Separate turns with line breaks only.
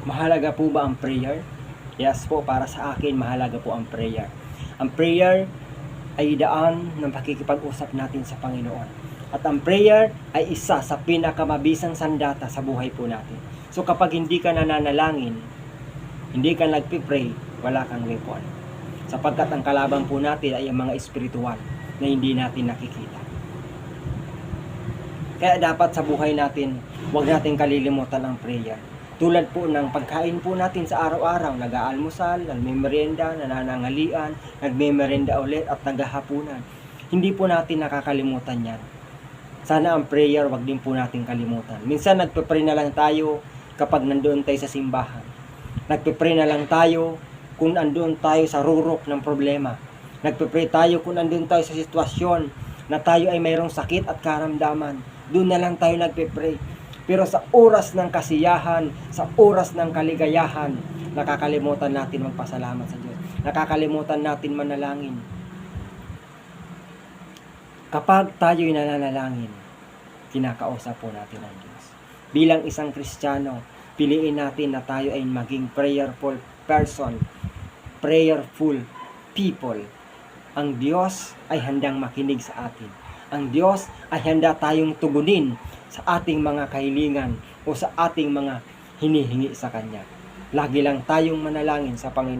Mahalaga po ba ang prayer? Yes po, para sa akin, mahalaga po ang prayer. Ang prayer ay daan ng pakikipag-usap natin sa Panginoon. At ang prayer ay isa sa pinakamabisang sandata sa buhay po natin. So kapag hindi ka nananalangin, hindi ka nagpipray, wala kang weapon. Sapagkat ang kalaban po natin ay ang mga espiritual na hindi natin nakikita. Kaya dapat sa buhay natin, huwag natin kalilimutan ang prayer. Tulad po ng pagkain po natin sa araw-araw, nag-aalmusal, nagme-merienda, nananangalian, nagme-merienda ulit at naghahapunan. Hindi po natin nakakalimutan yan. Sana ang prayer, wag din po natin kalimutan. Minsan nagpe-pray na lang tayo kapag nandoon tayo sa simbahan. Nagpe-pray na lang tayo kung nandoon tayo sa rurok ng problema. Nagpe-pray tayo kung nandoon tayo sa sitwasyon na tayo ay mayroong sakit at karamdaman. Doon na lang tayo nagpe-pray. Pero sa oras ng kasiyahan, sa oras ng kaligayahan, nakakalimutan natin magpasalamat sa Diyos. Nakakalimutan natin manalangin. Kapag tayo'y nananalangin, kinakausap po natin ang Diyos. Bilang isang Kristiyano, piliin natin na tayo ay maging prayerful person, prayerful people. Ang Diyos ay handang makinig sa atin. Ang Diyos ay handa tayong tugunin sa ating mga kahilingan o sa ating mga hinihingi sa Kanya. Lagi lang tayong manalangin sa Panginoon.